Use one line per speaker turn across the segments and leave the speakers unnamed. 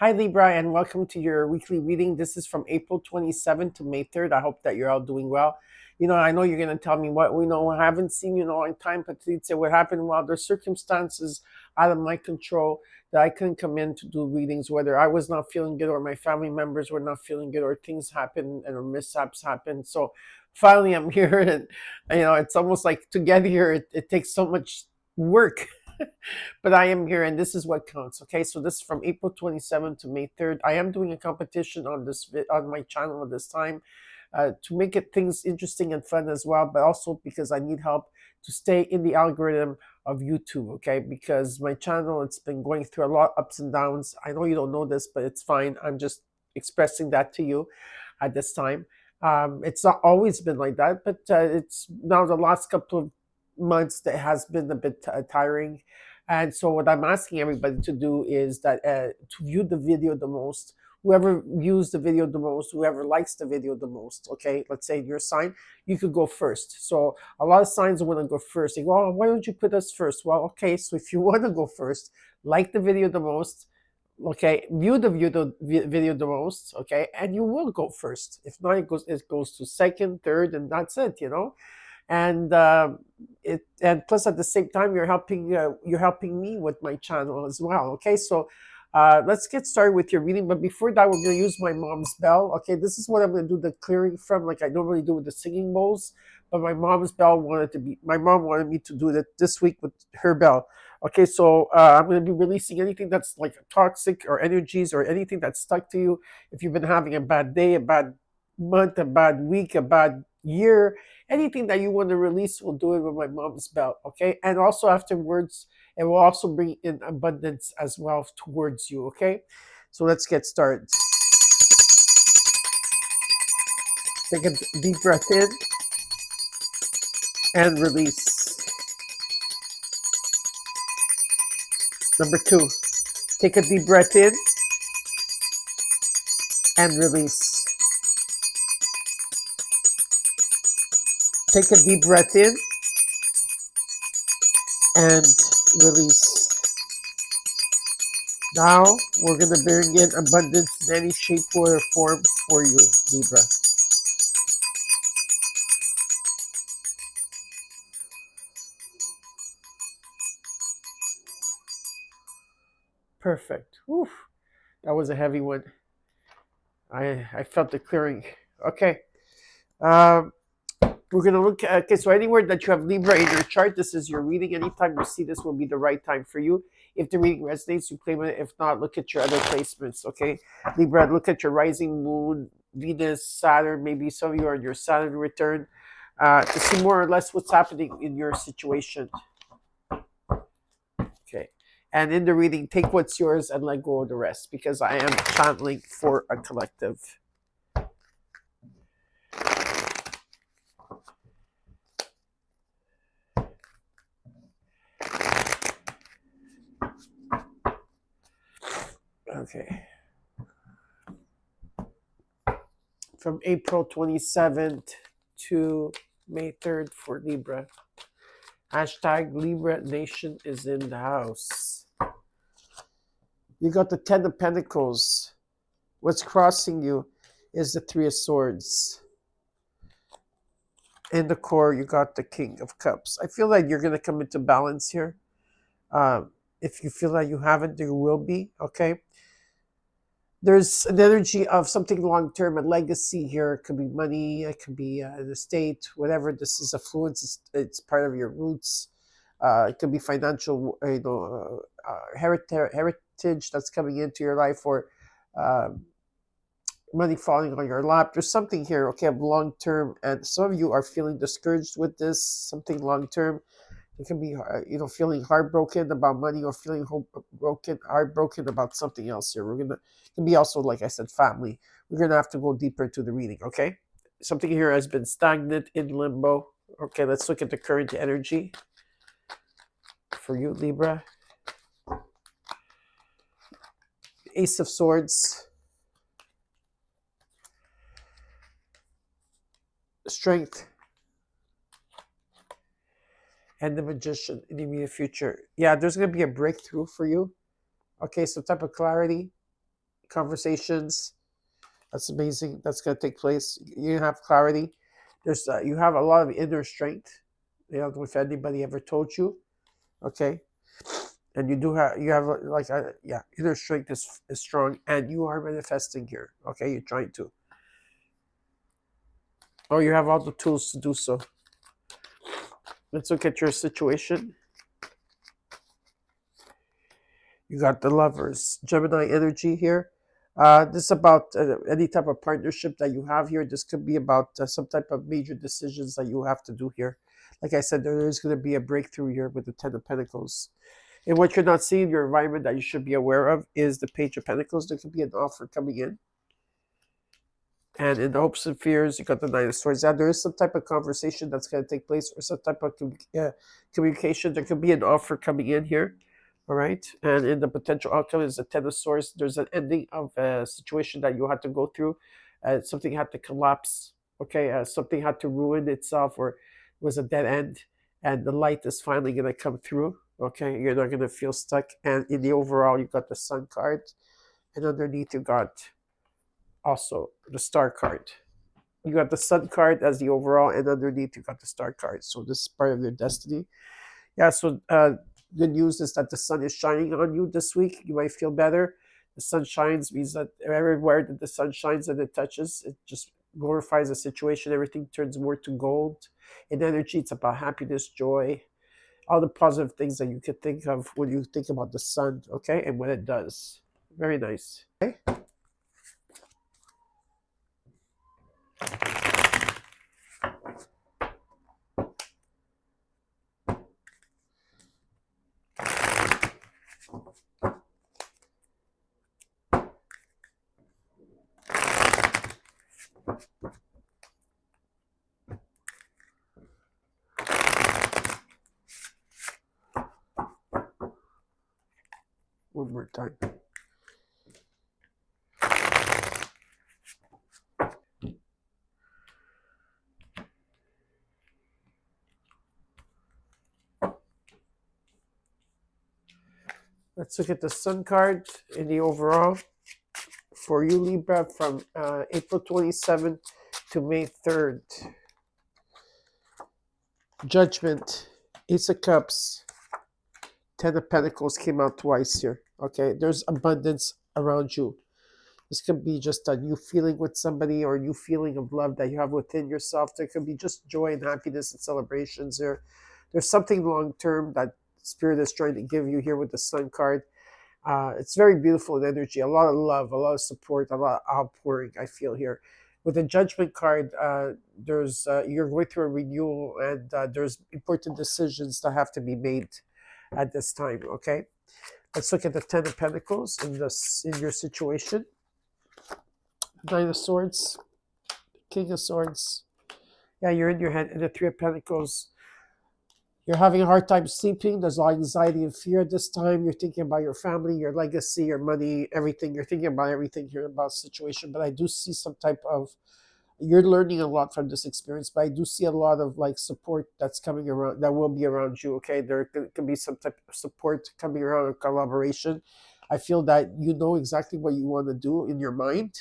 Hi, Libra, and welcome to your weekly reading. This is from April 27th to May 3rd. I hope that you're all doing well. I know you're going to tell me what we know. I haven't seen you in a long time, Patrizia. What happened? Well, there's circumstances out of my control that I couldn't come in to do readings, whether I was not feeling good or my family members were not feeling good or things happen and or mishaps happen. So finally, I'm here, and it's almost like to get here, it takes so much work. But I am here, and this is what counts. Okay, so this is from April 27th to May 3rd. I am doing a competition on on my channel at this time to make it things interesting and fun as well, but also because I need help to stay in the algorithm of YouTube. Okay, because my channel, it's been going through a lot of ups and downs. I know you don't know this, but it's fine. I'm just expressing that to you at this time. It's not always been like that, but it's now the last couple of months that has been a bit tiring. And so what I'm asking everybody to do is that to view the video the most, whoever views the video the most, whoever likes the video the most, okay, let's say your sign, you could go first. So a lot of signs want to go first. They go, oh, why don't you put us first? Well, okay, so if you want to go first, like the video the most, okay, view the video the most, okay, and you will go first. If not, it goes to second, third, and that's it. And plus at the same time you're helping me with my channel as well. Okay, so let's get started with your reading, but before that, we're going to use my mom's bell. Okay, this is what I'm going to do the clearing from, like I normally do with the singing bowls, but my mom's bell my mom wanted me to do it this week with her bell. Okay, so I'm going to be releasing anything that's like toxic or energies or anything that's stuck to you. If you've been having a bad day, a bad month, a bad week, a bad year, anything that you want to release, we'll do it with my mom's belt. Okay, and also afterwards, it will also bring in abundance as well towards you. Okay, so let's get started. Take a deep breath in and release. Number 2, take a deep breath in and release. Take a deep breath in and release. Now we're going to bring in abundance in any shape or form for you, Libra. Perfect. Whew. That was a heavy one. I felt the clearing. Okay. We're going to look at, okay, so anywhere that you have Libra in your chart, this is your reading. Anytime you see this will be the right time for you. If the reading resonates, you claim it. If not, look at your other placements, okay? Libra, look at your rising moon, Venus, Saturn. Maybe some of you are in your Saturn return to see more or less what's happening in your situation. Okay. And in the reading, take what's yours and let go of the rest, because I am channeling for a collective. Okay. From April 27th to May 3rd for Libra. Hashtag Libra Nation is in the house. You got the 10 of Pentacles. What's crossing you is the 3 of Swords. In the core, you got the King of Cups. I feel like you're going to come into balance here. If you feel like you haven't, there will be, okay? There's an energy of something long-term, a legacy here. It could be money, it could be an estate, whatever. This is affluence. It's part of your roots. It could be financial, heritage that's coming into your life, or money falling on your lap. There's something here, okay, of long-term, and some of you are feeling discouraged with this, something long-term. It can be, feeling heartbroken about money, or feeling heartbroken about something else here. It can be also, like I said, family. We're going to have to go deeper into the reading, okay? Something here has been stagnant, in limbo. Okay, let's look at the current energy for you, Libra. Ace of Swords. Strength. And the Magician in the immediate future. Yeah, there's going to be a breakthrough for you. Okay, some type of clarity. conversations. That's amazing. That's going to take place. You have clarity. There's you have a lot of inner strength. You know, if anybody ever told you, okay, and you do have yeah, inner strength is strong, and you are manifesting here. Okay, you're trying to, or you have all the tools to do so. Let's look at your situation. You got the lovers, Gemini energy here. This is about any type of partnership that you have here. This could be about some type of major decisions that you have to do here. Like I said, there is going to be a breakthrough here with the Ten of Pentacles. And what you're not seeing in your environment that you should be aware of is the Page of Pentacles. There could be an offer coming in. And in the hopes and fears, you got the Nine of Swords. And there is some type of conversation that's going to take place, or some type of communication. There could be an offer coming in here. All right. And in the potential outcome is the Ten of Swords. There's an ending of a situation that you had to go through. Something had to collapse. Okay. Something had to ruin itself, or it was a dead end. And the light is finally going to come through. Okay. You're not going to feel stuck. And in the overall, you got the Sun card. And underneath, you got also the Star card. You got the Sun card as the overall, and underneath you got the Star card. So this is part of your destiny. Yeah, so good news is that the sun is shining on you this week. You might feel better. The sun shines means that everywhere that the sun shines and it touches, it just glorifies the situation. Everything turns more to gold. In energy, it's about happiness, joy, all the positive things that you could think of when you think about the sun, okay, and what it does. Very nice. Okay. One more time. Let's look at the Sun card in the overall for you, Libra, from April 27th to May 3rd. Judgment, Ace of Cups, Ten of Pentacles came out twice here. Okay, there's abundance around you. This could be just a new feeling with somebody, or a new feeling of love that you have within yourself. There could be just joy and happiness and celebrations there. There's something long-term that Spirit is trying to give you here with the Sun card. It's very beautiful in energy, a lot of love, a lot of support, a lot of outpouring I feel here. With the Judgment card, there's you're going through a renewal, and there's important decisions that have to be made at this time, okay? Let's look at the Ten of Pentacles in your situation. Nine of Swords, King of Swords. Yeah, you're in your head. And the Three of Pentacles. You're having a hard time sleeping. There's a lot of anxiety and fear at this time. You're thinking about your family, your legacy, your money, everything. You're thinking about everything here about the situation. But I do see some type of, you're learning a lot from this experience, but I do see a lot of like support that's coming around, that will be around you, okay? There could be some type of support coming around, or collaboration. I feel that you know exactly what you want to do in your mind,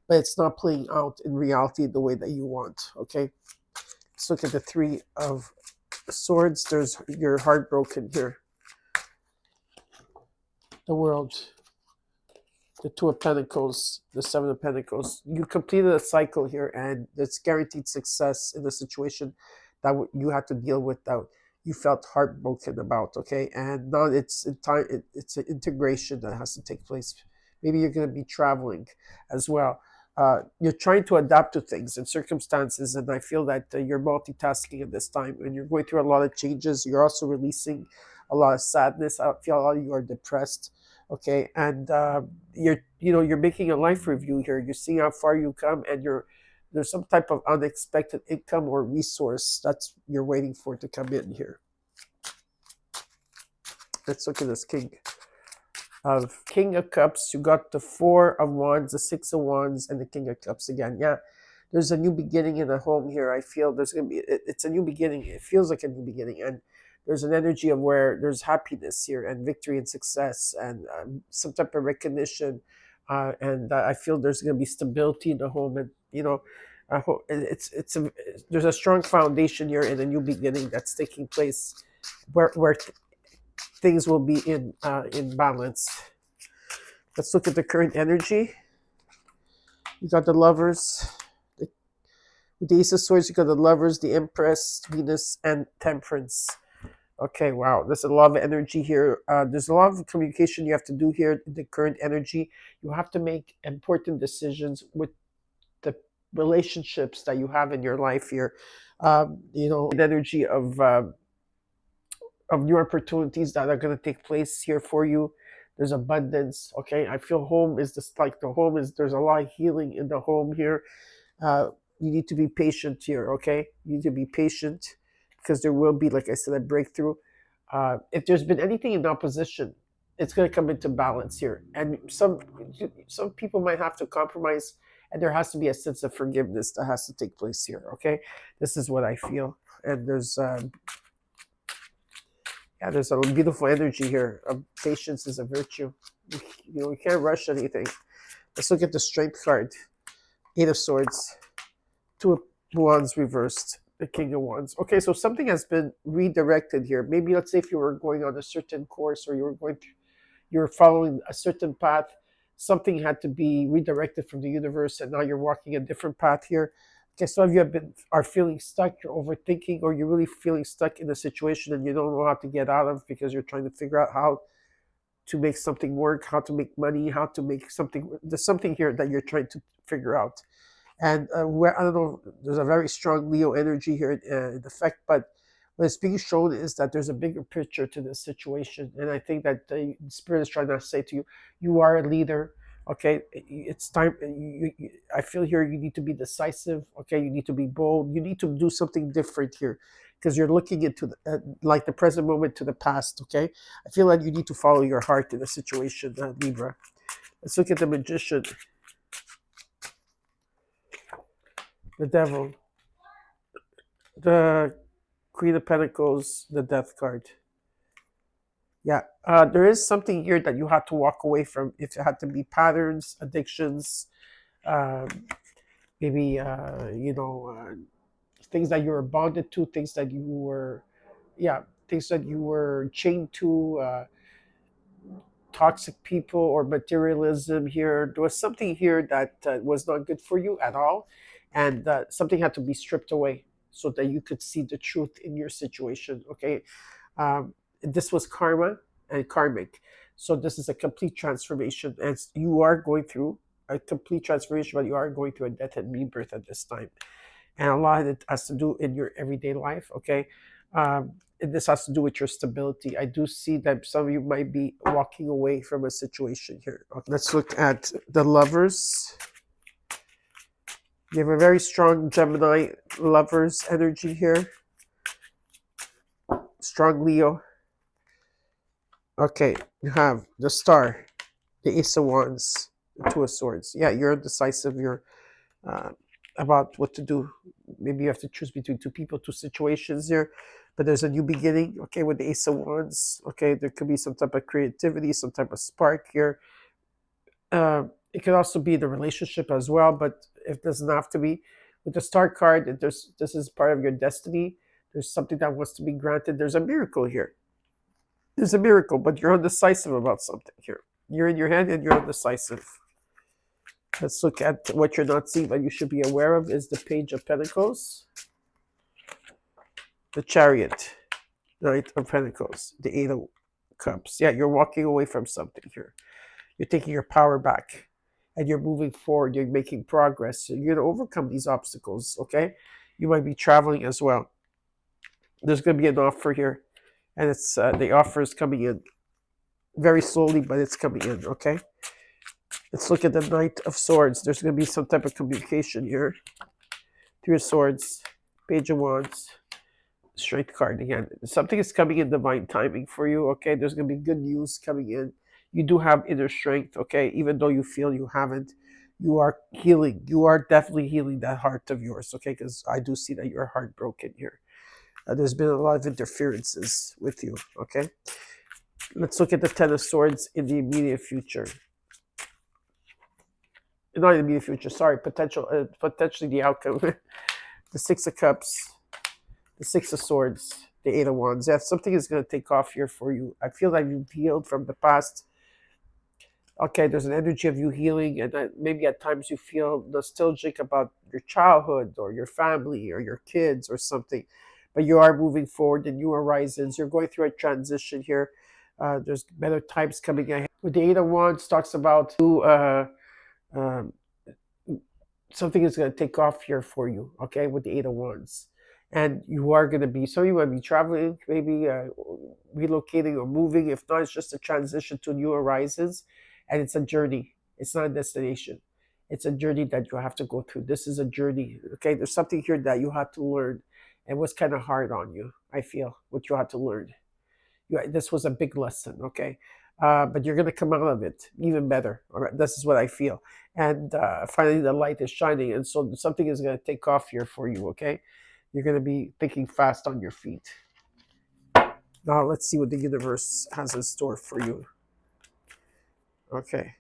but it's not playing out in reality the way that you want, okay? Let's look at the Three of Swords. You're heartbroken here. The World, the Two of Pentacles, the Seven of Pentacles. You completed a cycle here, and it's guaranteed success in a situation that you had to deal with that you felt heartbroken about, okay? And now it's in time. It's an integration that has to take place. Maybe you're going to be traveling as well. You're trying to adapt to things and circumstances, and I feel that you're multitasking at this time, and you're going through a lot of changes. You're also releasing a lot of sadness. I feel a lot of you are depressed, okay? And you're making a life review here. You're seeing how far you come, and there's some type of unexpected income or resource that's you're waiting for to come in here. Let's look at this King of Cups. You got the Four of Wands, the Six of Wands, and the King of Cups again. Yeah, there's a new beginning in the home here. I feel there's gonna be it's a new beginning. It feels like a new beginning, and there's an energy of where there's happiness here, and victory and success, and some type of recognition And I feel there's going to be stability in the home, and I hope there's a strong foundation here in a new beginning that's taking place, where things will be in balance. Let's look at the current energy. You got the Lovers, the, with the Ace of Swords. You got the Lovers, the Empress, Venus, and Temperance. Okay, wow. There's a lot of energy here. There's a lot of communication you have to do here in the current energy. You have to make important decisions with the relationships that you have in your life here. Energy of new opportunities that are going to take place here for you. There's abundance. Okay, I feel home is just like the home is. There's a lot of healing in the home here. uh, you need to be patient here. Okay, you need to be patient because there will be, like I said, a breakthrough. If there's been anything in opposition, it's going to come into balance here, and some people might have to compromise, and there has to be a sense of forgiveness that has to take place here. Okay, this is what I feel, and there's a beautiful energy here. Patience is a virtue. You can't rush anything. Let's look at the Strength card. Eight of Swords, Two of Wands reversed, the King of Wands. Okay, so something has been redirected here. Maybe let's say if you were going on a certain course, or you're following a certain path, something had to be redirected from the universe, and now you're walking a different path here. Okay, some of you are feeling stuck, you're overthinking, or you're really feeling stuck in a situation and you don't know how to get out of, because you're trying to figure out how to make something work, how to make money, how to make something. There's something here that you're trying to figure out. And where I don't know, there's a very strong Leo energy here in effect, but what is being shown is that there's a bigger picture to this situation, and I think that the spirit is trying to say to you, you are a leader. Okay, it's time. I feel here you need to be decisive. Okay, you need to be bold. You need to do something different here, because you're looking into like the present moment to the past. Okay, I feel that you need to follow your heart in the situation, Libra. Let's look at the Magician, the Devil, the Queen of Pentacles, the Death card. Yeah, there is something here that you have to walk away from. If it had to be patterns, addictions, um, maybe things that you were bonded to, things that you were chained to, toxic people or materialism. Here, there was something here that was not good for you at all, and something had to be stripped away so that you could see the truth in your situation. Okay, this was karma and karmic. So this is a complete transformation, and you are going through a complete transformation, but you are going through a death and rebirth at this time. And a lot of it has to do in your everyday life. Okay, and this has to do with your stability. I do see that some of you might be walking away from a situation here. Okay, let's look at the Lovers. You have a very strong Gemini Lovers energy here. Strong Leo. Okay, you have the Star, the Ace of Wands, the Two of Swords. Yeah, you're indecisive. You're about what to do. Maybe you have to choose between two people, two situations here, but there's a new beginning. Okay, with the Ace of Wands. Okay, there could be some type of creativity, some type of spark here. It could also be the relationship as well, but it doesn't have to be. With the Star card, this is part of your destiny. There's something that wants to be granted. There's a miracle here. There's a miracle, but you're undecisive about something here. You're in your head and you're undecisive. Let's look at what you're not seeing, but you should be aware of is the Page of Pentacles, the Chariot, Knight of Pentacles, the Eight of Cups. Yeah, you're walking away from something here. You're taking your power back, and you're moving forward. You're making progress. You're going to overcome these obstacles, okay? You might be traveling as well. There's going to be an offer here, and it's the offer is coming in very slowly, but it's coming in, okay? Let's look at the Knight of Swords. There's going to be some type of communication here. Three of Swords, Page of Wands, Strength card again. Something is coming in divine timing for you, okay? There's going to be good news coming in. You do have inner strength, okay? Even though you feel you haven't, you are healing. You are definitely healing that heart of yours, okay? Because I do see that you're heartbroken here. There's been a lot of interferences with you, okay? Let's look at the Ten of Swords in the immediate future. not in the immediate future, sorry, potentially the outcome. The Six of Cups, the Six of Swords, the Eight of Wands. Yeah, something is going to take off here for you. I feel like you've healed from the past. Okay, there's an energy of you healing, and maybe at times you feel nostalgic about your childhood or your family or your kids or something, but you are moving forward in new horizons. You're going through a transition here. There's better times coming ahead. With the Eight of Wands, talks about you. Um, Something is going to take off here for you, okay, with the Eight of Wands. And you are going to be, so you will be traveling, maybe relocating or moving. If not, it's just a transition to new horizons. And it's a journey, it's not a destination. It's a journey that you have to go through. This is a journey, okay? There's something here that you had to learn and was kind of hard on you, I feel, what you had to learn. This was a big lesson, okay? But you're going to come out of it even better. All right, this is what I feel. And finally, the light is shining, and so something is going to take off here for you, okay? You're going to be thinking fast on your feet. Now, let's see what the universe has in store for you. Okay.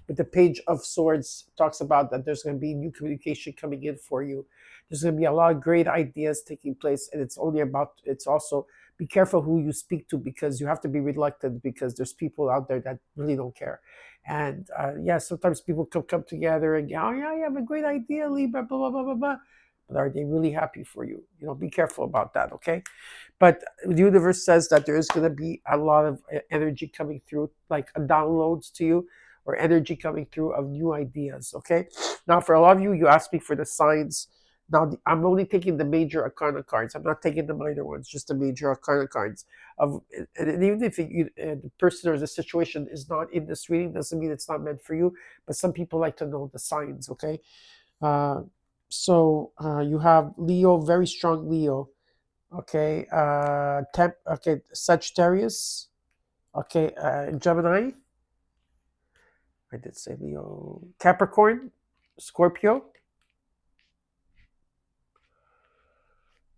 But the Page of Swords talks about that there's going to be new communication coming in for you. There's going to be a lot of great ideas taking place, and it's also be careful who you speak to, because you have to be reluctant, because there's people out there that really don't care. And yeah, sometimes people come together and go, oh yeah, you have a great idea, Libra, blah, blah, blah, blah, blah. But are they really happy for you? Be careful about that, okay? But the universe says that there is going to be a lot of energy coming through, like downloads to you, or energy coming through of new ideas, okay? Now, for a lot of you, you asked me for the signs. Now, I'm only taking the major arcana cards. I'm not taking the minor ones, just the major arcana cards. And even if the person or the situation is not in this reading, doesn't mean it's not meant for you. But some people like to know the signs, okay? Uh, you have Leo, very strong Leo. Okay, okay, Sagittarius. Okay, Gemini. I did say Leo. Capricorn, Scorpio,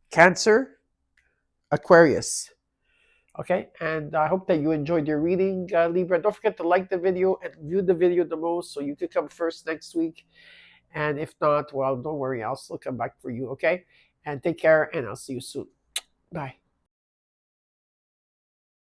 Cancer, Aquarius. Okay, and I hope that you enjoyed your reading, Libra. Don't forget to like the video and view the video the most so you can come first next week. And if not, well, don't worry, I'll still come back for you, okay? And take care, and I'll see you soon. Bye.